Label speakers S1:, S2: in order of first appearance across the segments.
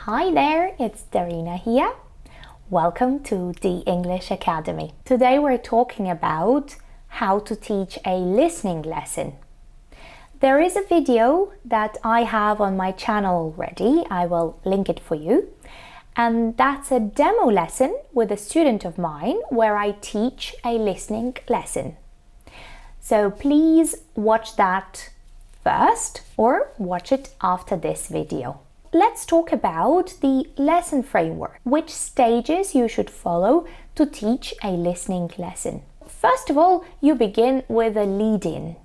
S1: Hi there, it's Darina here. Welcome to the English Academy. Today we're talking about how to teach a listening lesson. There is a video that I have on my channel already. I will link it for you. And that's a demo lesson with a student of mine where I teach a listening lesson. So please watch that first or watch it after this video. Let's talk about the lesson framework, which stages you should follow to teach a listening lesson. First of all, you begin with a lead-in.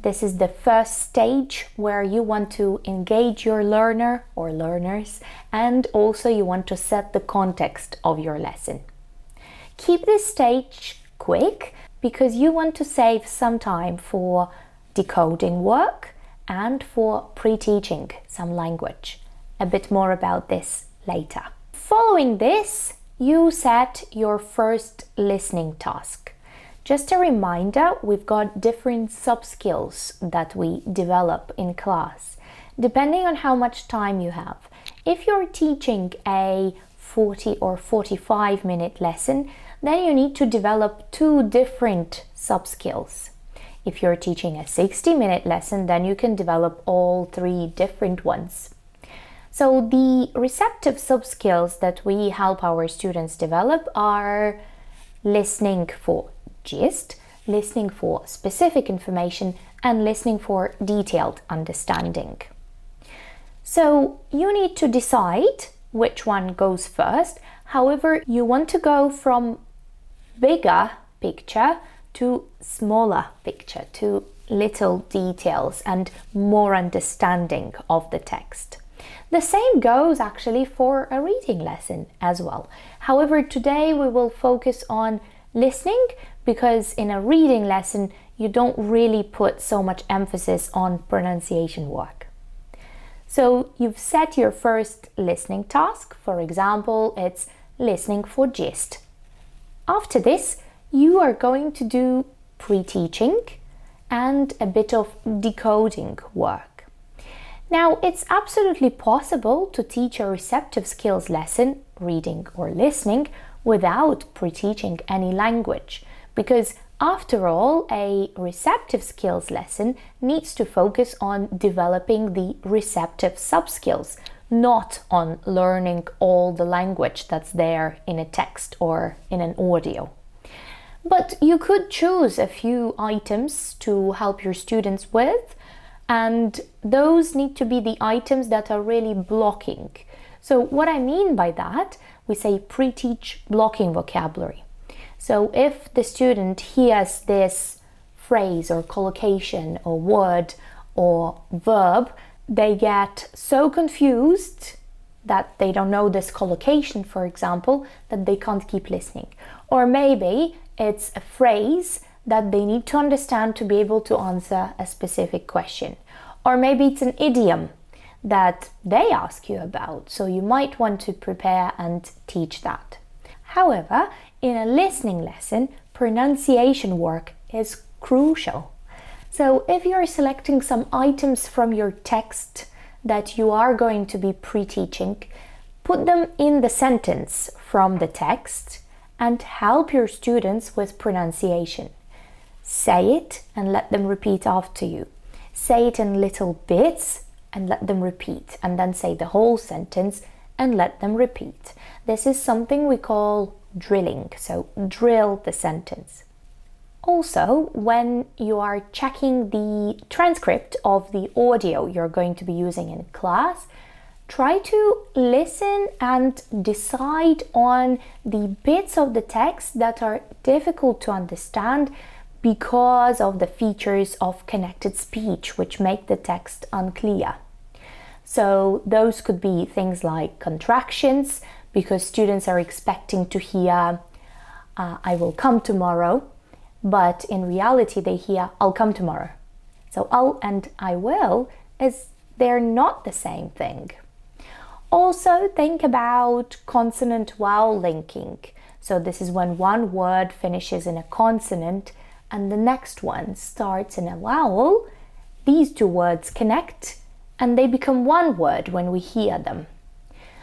S1: This is the first stage where you want to engage your learner or learners, and also you want to set the context of your lesson. Keep this stage quick because you want to save some time for decoding work and for pre-teaching some language. A bit more about this later. Following this, you set your first listening task. Just a reminder, we've got different sub-skills that we develop in class, depending on how much time you have. If you're teaching a 40 or 45-minute lesson, then you need to develop two different sub-skills. If you're teaching a 60-minute lesson, then you can develop all three different ones. So the receptive sub-skills that we help our students develop are listening for gist, listening for specific information, and listening for detailed understanding. So you need to decide which one goes first. However, you want to go from bigger picture to smaller picture, to little details and more understanding of the text. The same goes actually for a reading lesson as well. However, today we will focus on listening because in a reading lesson you don't really put so much emphasis on pronunciation work. So you've set your first listening task. For example, it's listening for gist. After this, you are going to do pre-teaching and a bit of decoding work. Now, it's absolutely possible to teach a receptive skills lesson, reading or listening, without pre-teaching any language, because after all, a receptive skills lesson needs to focus on developing the receptive sub-skills, not on learning all the language that's there in a text or in an audio. But you could choose a few items to help your students with, and those need to be the items that are really blocking. So what I mean by that, we say pre-teach blocking vocabulary. So if the student hears this phrase or collocation or word or verb, they get so confused that they don't know this collocation, for example, that they can't keep listening. Or maybe it's a phrase that they need to understand to be able to answer a specific question. Or maybe it's an idiom that they ask you about, so you might want to prepare and teach that. However, in a listening lesson, pronunciation work is crucial. So if you're selecting some items from your text that you are going to be pre-teaching, put them in the sentence from the text and help your students with pronunciation. Say it and let them repeat after you. Say it in little bits and let them repeat, and then say the whole sentence and let them repeat. This is something we call drilling, so drill the sentence. Also, when you are checking the transcript of the audio you're going to be using in class, try to listen and decide on the bits of the text that are difficult to understand because of the features of connected speech which make the text unclear. So those could be things like contractions, because students are expecting to hear I will come tomorrow, but in reality they hear I'll come tomorrow. So I'll and I will they're not the same thing. Also think about consonant vowel linking. So this is when one word finishes in a consonant and the next one starts in a vowel. These two words connect and they become one word when we hear them.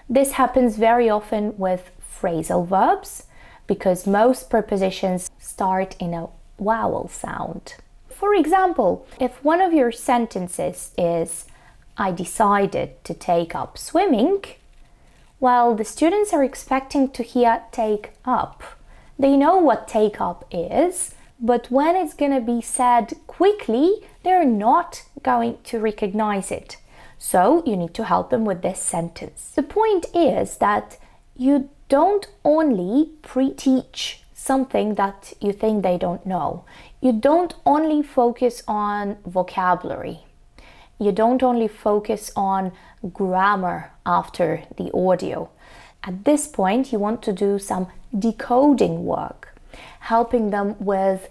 S1: This happens very often with phrasal verbs because most prepositions start in a vowel sound. For example, if one of your sentences is, I decided to take up swimming, well, the students are expecting to hear take up. They know what take up is, but when it's going to be said quickly, they're not going to recognize it. So you need to help them with this sentence. The point is that you don't only pre-teach something that you think they don't know. You don't only focus on vocabulary. You don't only focus on grammar after the audio. At this point, you want to do some decoding work, helping them with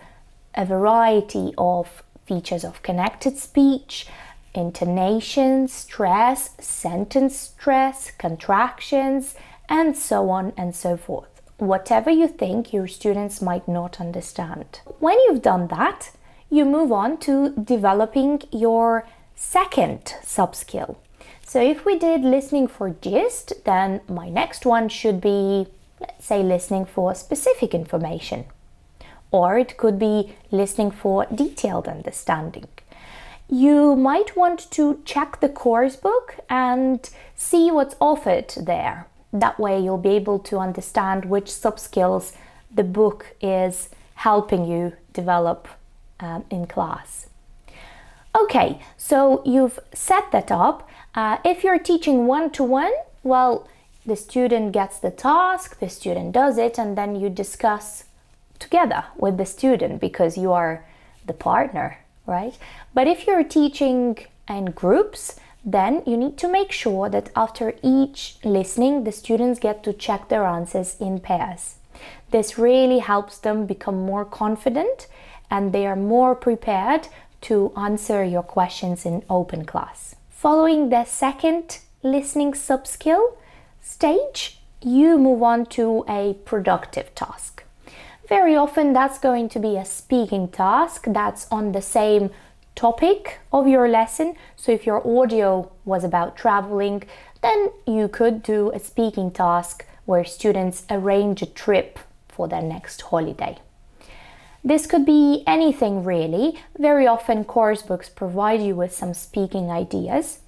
S1: a variety of features of connected speech, intonation, stress, sentence stress, contractions, and so on and so forth. Whatever you think your students might not understand. When you've done that, you move on to developing your second sub-skill. So if we did listening for gist, then my next one should be, let's say, listening for specific information. Or it could be listening for detailed understanding. You might want to check the course book and see what's offered there. That way you'll be able to understand which sub-skills the book is helping you develop in class. Okay, so you've set that up. If you're teaching one-to-one, well, the student gets the task, the student does it, and then you discuss together with the student because you are the partner, right? But if you're teaching in groups, then you need to make sure that after each listening, the students get to check their answers in pairs. This really helps them become more confident and they are more prepared to answer your questions in open class. Following the second listening sub-skill stage, you move on to a productive task. Very often that's going to be a speaking task that's on the same topic of your lesson. So if your audio was about traveling, then you could do a speaking task where students arrange a trip for their next holiday. This could be anything really. Very often course books provide you with some speaking ideas,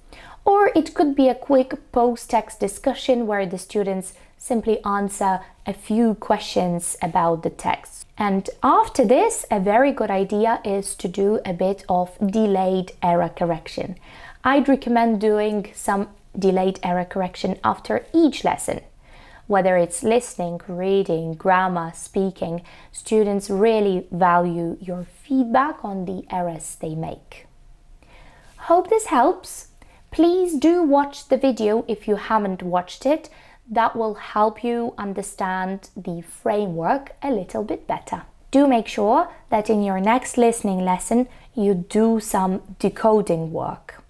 S1: or it could be a quick post-text discussion where the students simply answer a few questions about the text. And after this, a very good idea is to do a bit of delayed error correction. I'd recommend doing some delayed error correction after each lesson. Whether it's listening, reading, grammar, speaking, students really value your feedback on the errors they make. Hope this helps. Please do watch the video if you haven't watched it. That will help you understand the framework a little bit better. Do make sure that in your next listening lesson you do some decoding work.